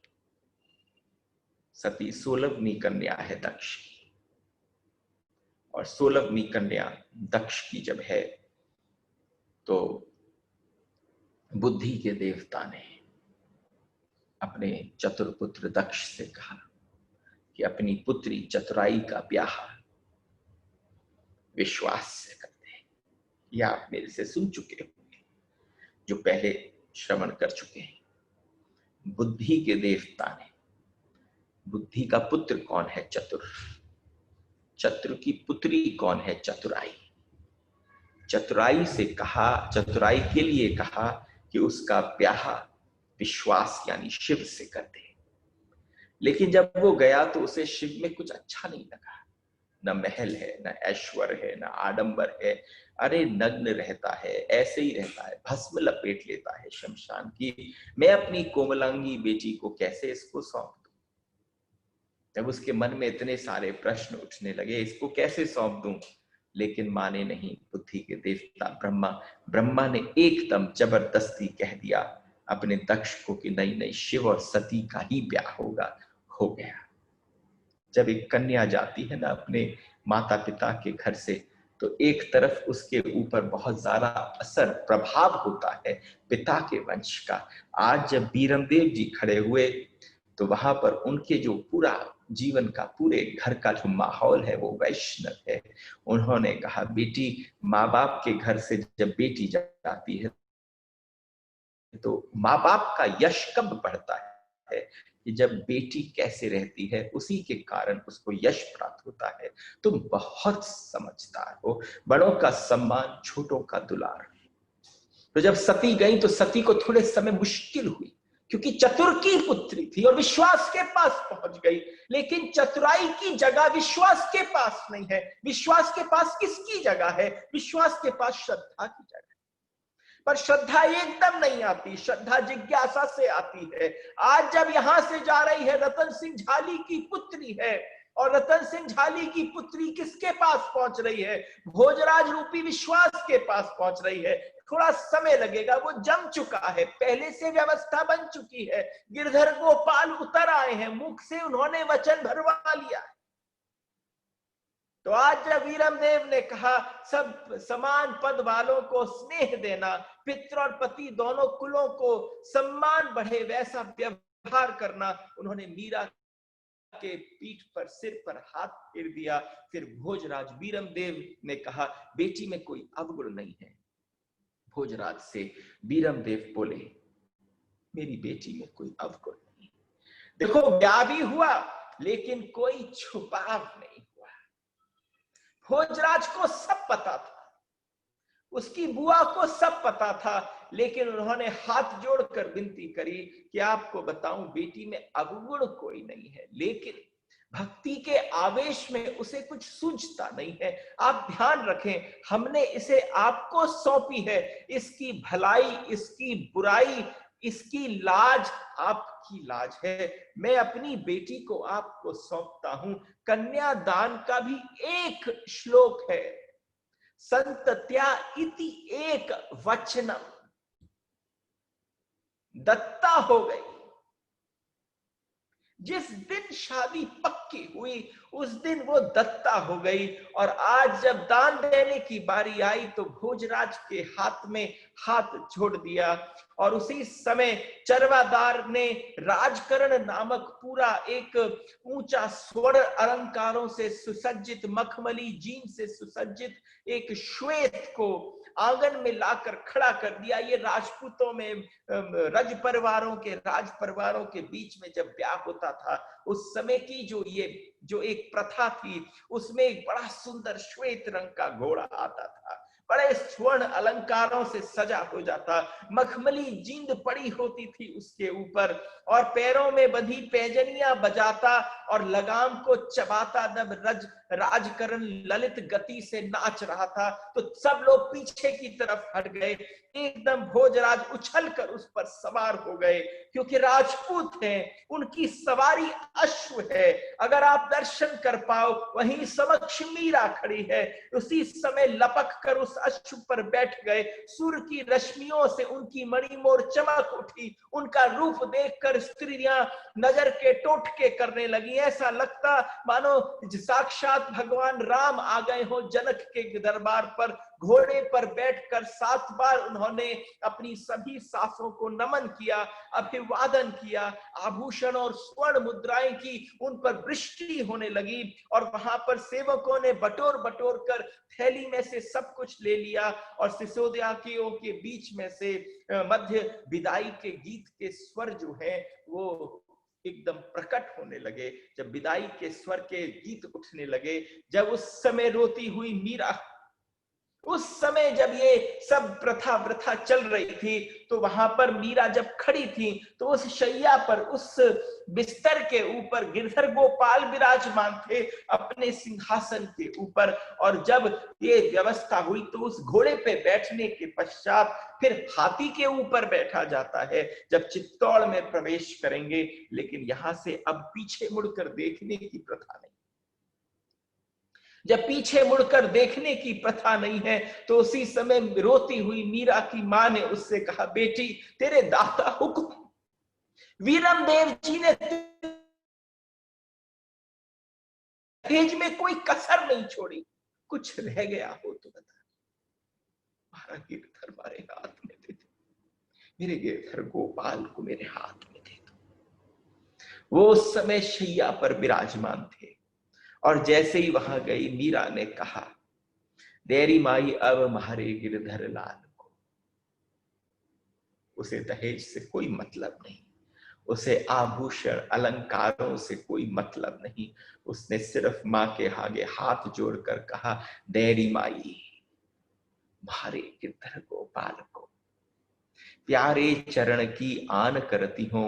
[SPEAKER 1] सती 16वीं कन्या है दक्ष की, और 16वीं कन्या दक्ष की जब है तो बुद्धि के देवता ने अपने चतुर पुत्र दक्ष से कहा कि अपनी पुत्री चतुराई का ब्याह विश्वास से कर दे। यह आप मेरे से सुन चुके होंगे, जो पहले श्रवण कर चुके हैं। बुद्धि के देवता ने, बुद्धि का पुत्र कौन है? चतुर। चतुर की पुत्री कौन है? चतुराई। चतुराई से कहा, चतुराई के लिए कहा कि उसका ब्याह विश्वास यानी शिव से कर दे। लेकिन जब वो गया तो उसे शिव में कुछ अच्छा नहीं लगा। न महल है, न ऐश्वर्य है, न आडंबर है। अरे नग्न रहता है, ऐसे ही रहता है, भस्म लपेट लेता है शमशान की। मैं अपनी कोमलांगी बेटी को कैसे इसको सौंप दूं? जब उसके मन में इतने सारे प्रश्न उठने लगे, इसको कैसे सौंप दूं? लेकिन माने नहीं बुद्धि के देवता ब्रह्मा ने एकदम जबरदस्ती कह दिया अपने दक्ष को कि नहीं नहीं, शिव और सती का ही ब्याह होगा। हो गया। जब एक कन्या जाती है ना अपने माता पिता के घर से, तो एक तरफ उसके ऊपर बहुत ज्यादा असर प्रभाव होता है पिता के वंश का। आज जब वीरमदेव जी खड़े हुए तो वहां पर उनके जो पूरा जीवन का, पूरे घर का जो माहौल है वो वैष्णव है। उन्होंने कहा बेटी, माँ बाप के घर से जब बेटी जाती है तो माँ बाप का यश कब बढ़ता है कि जब बेटी कैसे रहती है, उसी के कारण उसको यश प्राप्त होता है। तुम बहुत समझदार हो, बड़ों का सम्मान, छोटों का दुलार। तो जब सती गई तो सती को थोड़े समय मुश्किल हुई, क्योंकि चतुर की पुत्री थी और विश्वास के पास पहुंच गई। लेकिन चतुराई की जगह विश्वास के पास नहीं है। विश्वास के पास किसकी जगह है? विश्वास के पास श्रद्धा की जगह। पर श्रद्धा एकदम नहीं आती, श्रद्धा जिज्ञासा से आती है। आज जब यहां से जा रही है, रतन सिंह झाली की पुत्री है, और रतन सिंह झाली की पुत्री किसके पास पहुंच रही है? भोजराज रूपी विश्वास के पास पहुंच रही है। थोड़ा समय लगेगा, वो जम चुका है, पहले से व्यवस्था बन चुकी है। गिरधर गोपाल उतर आए हैं, मुख से उन्होंने वचन भरवा लिया है। तो आज जब वीरमदेव ने कहा सब समान पद वालों को स्नेह देना, पितृ और पति दोनों कुलों को सम्मान बढ़े वैसा व्यवहार करना, उन्होंने मीरा के पीठ पर, सिर पर हाथ फेर दिया। फिर भोजराज वीरमदेव ने कहा बेटी में कोई अवगुण नहीं है। भोजराज से वीरमदेव बोले मेरी बेटी में कोई अवगुण नहीं। देखो ब्याह भी हुआ लेकिन कोई छुपाव नहीं हुआ। भोजराज को सब पता था, उसकी बुआ को सब पता था, लेकिन उन्होंने हाथ जोड़कर विनती करी कि आपको बताऊं बेटी में अवगुण कोई नहीं है, लेकिन भक्ति के आवेश में उसे कुछ सूझता नहीं है। आप ध्यान रखें, हमने इसे आपको सौंपी है। इसकी भलाई, इसकी बुराई, इसकी लाज आपकी लाज है। मैं अपनी बेटी को आपको सौंपता हूं। कन्यादान का भी एक श्लोक है, संतत्या इति एक वचनम, दत्ता हो गई। जिस दिन शादी पक्की हुई उस दिन वो दत्ता हो गई। और आज जब दान देने की बारी आई तो भोजराज के हाथ में हाथ जोड़ दिया। और उसी समय चरवादार ने राजकरण नामक पूरा एक ऊंचा स्वर्ण अलंकारों से सुसज्जित, मखमली जीन से सुसज्जित एक श्वेत को आंगन में लाकर खड़ा कर दिया। ये राजपूतों में, राज परिवारों के बीच में जब ब्याह होता था उस समय की जो एक प्रथा थी, उसमें एक बड़ा सुंदर श्वेत रंग का घोड़ा आता था, बड़े स्वर्ण अलंकारों से सजा हो जाता, मखमली जींद पड़ी होती थी उसके ऊपर, और पैरों में बंधी पैजनियां बजाता और लगाम को चबाता जब राजकरण ललित गति से नाच रहा था तो सब लोग पीछे की तरफ हट गए। एकदम भोजराज उछलकर उस पर सवार हो गए, क्योंकि राजपूत हैं, उनकी सवारी अश्व है। अगर आप दर्शन कर पाओ, वहीं समक्ष मीरा खड़ी है, उसी समय लपक कर उस अश्व पर बैठ गए। सूर्य की रश्मियों से उनकी मणिमोर चमक उठी, उनका रूप देखकर स्त्रियां नजर के टोटके करने लगी। ऐसा लगता मानो साक्षात भगवान राम आ गए हो जनक के दरबार पर। घोड़े पर बैठकर 7 बार उन्होंने अपनी सभी सासों को नमन किया, अभिवादन किया, आभूषण और स्वर्ण मुद्राएं की उन पर वृष्टि होने लगी। और वहां पर सेवकों ने बटोर बटोर कर थैली में से सब कुछ ले लिया और सिसोदियाकियों के बीच में से मध्य विदाई के गीत के स्वर जो हैं वो एकदम प्रकट होने लगे। जब विदाई के स्वर के गीत उठने लगे, जब उस समय रोती हुई मीरा, उस समय जब ये सब प्रथा चल रही थी, तो वहां पर मीरा जब खड़ी थी तो उस शैया पर, उस बिस्तर के ऊपर गिरधर गोपाल विराजमान थे अपने सिंहासन के ऊपर। और जब ये व्यवस्था हुई तो उस घोड़े पे बैठने के पश्चात फिर हाथी के ऊपर बैठा जाता है जब चित्तौड़ में प्रवेश करेंगे। लेकिन यहां से अब पीछे मुड़कर देखने की प्रथा नहीं। जब पीछे मुड़कर देखने की प्रथा नहीं है तो उसी समय रोती हुई मीरा की मां ने उससे कहा, बेटी तेरे दाता हुक्म। वीरमदेव जी ने दहेज में कोई कसर नहीं छोड़ी, कुछ रह गया हो तो बता। हमारा गिरधर हमारे हाथ में दे दो, मेरे गिरधर गोपाल को मेरे हाथ में दे दो। वो उस समय शैया पर विराजमान थे और जैसे ही वहां गई मीरा ने कहा, देरी माई अब हमारे गिरधर लाल को, उसे दहेज से कोई मतलब नहीं, उसे आभूषण अलंकारों से कोई मतलब नहीं। उसने सिर्फ मां के आगे हाथ जोड़कर कहा, देरी माई हमारे गिरधर गोपाल को, प्यारे चरण की आन करती हो,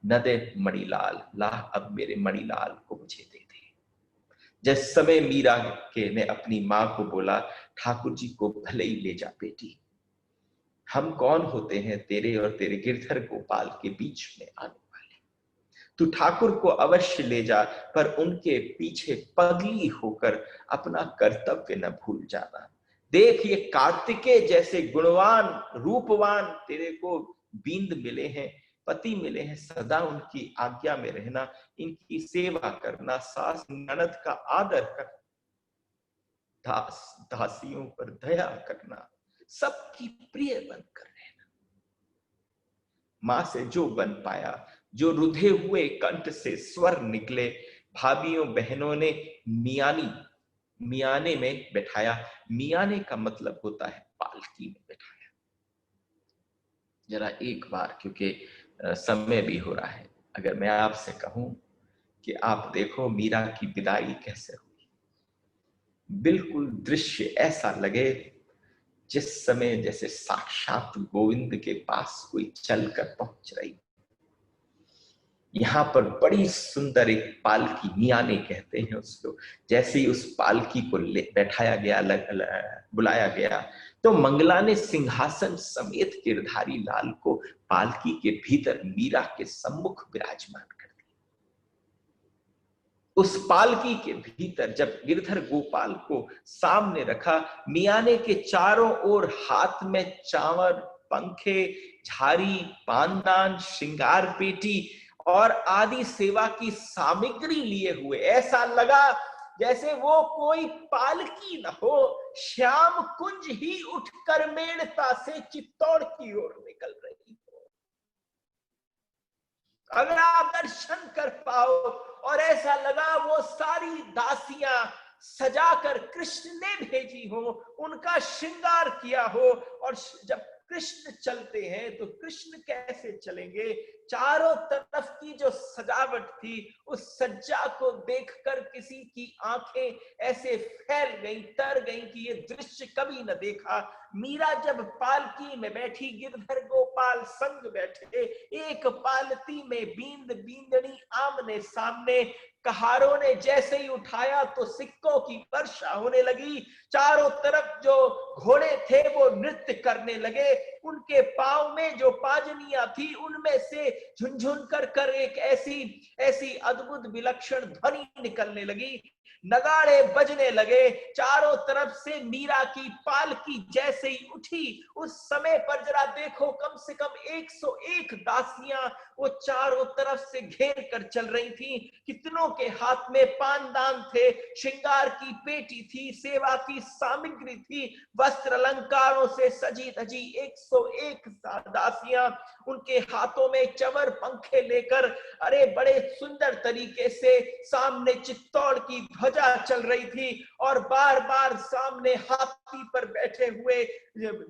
[SPEAKER 1] न दे मणिलाल, ला अब मेरे मणिलाल को मुझे दे दे। जिस समय मीरा के ने अपनी मां को बोला, ठाकुर जी को भले ही ले जा बेटी, हम कौन होते हैं तेरे और तेरे गिरधर गोपाल के बीच में आने वाले, तू ठाकुर को अवश्य ले जा, पर उनके पीछे पगली होकर अपना कर्तव्य न भूल जाना। देख ये कार्तिकेय जैसे गुणवान रूपवान तेरे को बींद मिले हैं, पति मिले हैं, सदा उनकी आज्ञा में रहना, इनकी सेवा करना, सास ननद का आदर करना। दास दासियों पर दया करना, सबकी प्रिय बनकर रहना। मां से जो बन पाया, जो रुधे हुए कंठ से स्वर निकले, भाभियों बहनों ने मियाने में बैठाया। मियाने का मतलब होता है पालकी में बैठाया। जरा एक बार, क्योंकि समय भी हो रहा है, अगर मैं आपसे कहूं कि आप देखो मीरा की विदाई कैसे हुई, बिल्कुल दृश्य ऐसा लगे जिस समय जैसे साक्षात गोविंद के पास कोई चलकर पहुंच रही। यहाँ पर बड़ी सुंदर एक पालकी, मियाने कहते हैं उसको, जैसे ही उस पालकी को बैठाया गया, बुलाया गया, तो मंगला ने सिंहासन समेत गिरधारी लाल को पालकी के भीतर मीरा के सम्मुख विराजमान कर दिया। उस पालकी के भीतर जब गिरधर गोपाल को सामने रखा, मियाने के चारों ओर हाथ में चावर, पंखे, झारी, पानदान, श्रृंगार पेटी और आदि सेवा की सामग्री लिए हुए, ऐसा लगा जैसे वो कोई पालकी न हो, श्याम कुंज ही उठकर मेड़ता से चित्तौड़ की ओर निकल रही हो। अगर आप दर्शन कर पाओ, और ऐसा लगा वो सारी दासियां सजाकर कृष्ण ने भेजी हो, उनका श्रृंगार किया हो। और जब कृष्ण चलते हैं तो कृष्ण कैसे चलेंगे, चारों तरफ की जो सजावट थी, उस सज्जा को देखकर किसी की आंखें ऐसे फैल गई, तर गई कि ये दृश्य कभी न देखा। मीरा जब पालकी में बैठी, गिरधर गोपाल संग बैठे, एक पालती में बींद बींदनी आमने सामने, कहारों ने जैसे ही उठाया तो सिक्कों की वर्षा होने लगी। चारों तरफ जो घोड़े थे वो नृत्य करने लगे, उनके पांव में जो पाजनियां थी उनमें से झुनझुन कर एक ऐसी अद्भुत विलक्षण ध्वनि निकलने लगी, नगाड़े बजने लगे। चारों तरफ से मीरा की पालकी जैसे ही उठी, उस समय पर जरा देखो, कम से कम 101 दासियां वो चारों तरफ से घेर कर चल रही थी। कितनों के हाथ में पानदान थे, श्रृंगार की पेटी थी, सेवा की सामग्री थी, वस्त्र अलंकारों से सजी धजी 101 दासियां उनके हाथों में चवर पंखे लेकर, अरे बड़े सुंदर तरीके से सामने चित्तौड़ की ध्वजा चल रही थी। और बार बार सामने हाथी पर बैठे हुए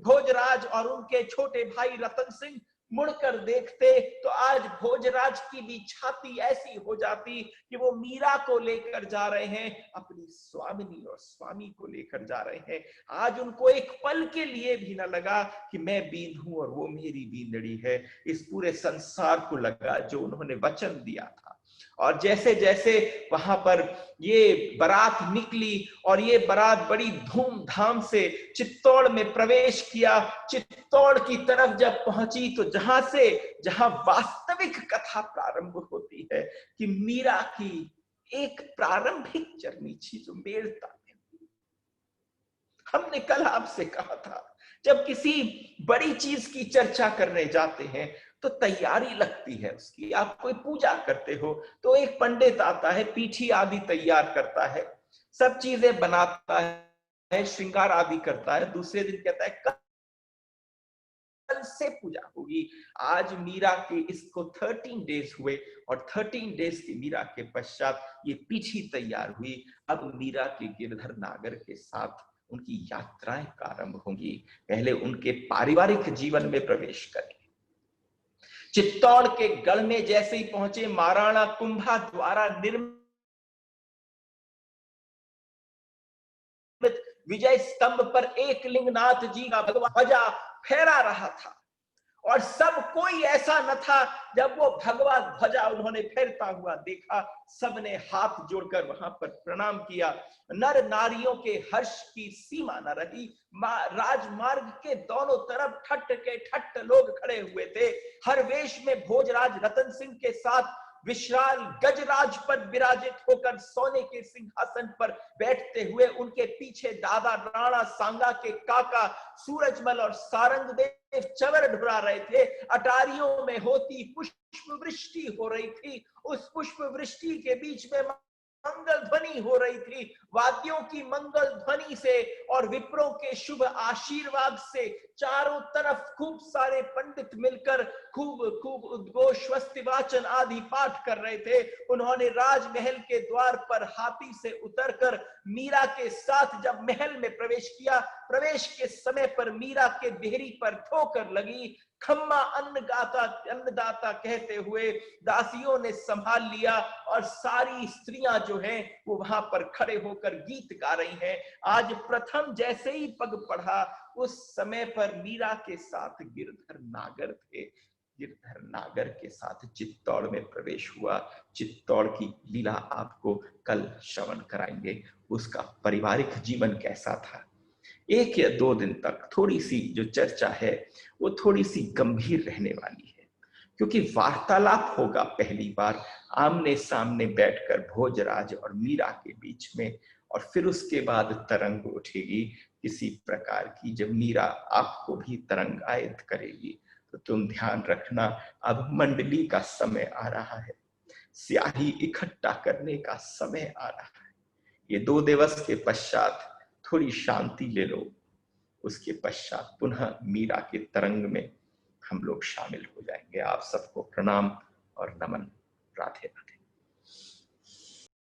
[SPEAKER 1] भोजराज और उनके छोटे भाई रतन सिंह मुड़कर देखते तो आज भोजराज की भी छाती ऐसी हो जाती कि वो मीरा को लेकर जा रहे हैं, अपनी स्वामिनी और स्वामी को लेकर जा रहे हैं। आज उनको एक पल के लिए भी ना लगा कि मैं बींद हूं और वो मेरी बींदड़ी है। इस पूरे संसार को लगा जो उन्होंने वचन दिया था। और जैसे जैसे वहां पर ये बारात निकली और ये बारात बड़ी धूमधाम से चित्तौड़ में प्रवेश किया, चित्तौड़ की तरफ जब पहुंची तो जहां वास्तविक कथा प्रारंभ होती है कि मीरा की एक प्रारंभिक जर्नी थी जो मेड़ता में। हमने कल आपसे कहा था, जब किसी बड़ी चीज की चर्चा करने जाते हैं तो तैयारी लगती है उसकी। आप कोई पूजा करते हो तो एक पंडित आता है, पीठी आदि तैयार करता है, सब चीजें बनाता है, श्रृंगार आदि करता है, दूसरे दिन कहता है कल से पूजा होगी। आज मीरा के इसको 13 डेज हुए और 13 डेज की मीरा के पश्चात ये पीठी तैयार हुई। अब मीरा के गिरधर नागर के साथ उनकी यात्राएं प्रारंभ होंगी। पहले उनके पारिवारिक जीवन में प्रवेश करें। चित्तौड़ के गढ़ में जैसे ही पहुंचे, महाराणा कुंभा द्वारा निर्मित विजय स्तंभ पर एक लिंगनाथ जी का भगवा ध्वजा फहरा रहा था और सब कोई ऐसा न था, जब वो भगवा ध्वजा उन्होंने फहरता हुआ देखा, सबने हाथ जोड़कर वहां पर प्रणाम किया। नर नारियों के हर्ष की सीमा न रही। राजमार्ग के दोनों तरफ ठट्ट के ठट्ट लोग खड़े हुए थे। हर वेश में भोजराज रतन सिंह के साथ विशाल गजराज पर विराजित होकर सोने के सिंहासन पर बैठते हुए उनके पीछे दादा राणा सांगा के काका सूरजमल और सारंगदेव चवर ढुरा रहे थे। अटारियों में होती पुष्प वृष्टि हो रही थी। उस पुष्प वृष्टि के बीच में मंगल ध्वनि हो रही थी, वाद्यों की मंगल ध्वनि से और विप्रों के शुभ आशीर्वाद से चारों तरफ खूब सारे पंडित मिलकर खूब खूब उद्घोष स्वस्ति वाचन आदि पाठ कर रहे थे। उन्होंने राजमहल के द्वार पर हाथी से उतरकर मीरा के साथ जब महल में प्रवेश किया, प्रवेश के समय पर मीरा के देहरी पर ठोकर लगी। खम्मा अन्नदाता कहते हुए दासियों ने संभाल लिया और सारी स्त्रियां जो हैं वो वहां पर खड़े होकर गीत गा रही हैं। आज प्रथम जैसे ही पग पढ़ा, उस समय पर मीरा के साथ गिरधर नागर थे। गिरधर नागर के साथ चित्तौड़ में प्रवेश हुआ। चित्तौड़ की लीला आपको कल श्रवण कराएंगे। उसका पारिवारिक जीवन कैसा था, 1 या 2 दिन तक थोड़ी सी जो चर्चा है वो थोड़ी सी गंभीर रहने वाली है, क्योंकि वार्तालाप होगा पहली बार आमने सामने बैठकर भोजराज और मीरा के बीच में, और फिर उसके बाद तरंग उठेगी किसी प्रकार की। जब मीरा आपको भी तरंगायित करेगी तो तुम ध्यान रखना, अब मंडली का समय आ रहा है, स्याही इकट्ठा करने का समय आ रहा है। ये 2 दिवस के पश्चात थोड़ी शांति ले लो, उसके पश्चात पुनः मीरा के तरंग में हम लोग शामिल हो जाएंगे। आप सबको प्रणाम और नमन। राधे राधे।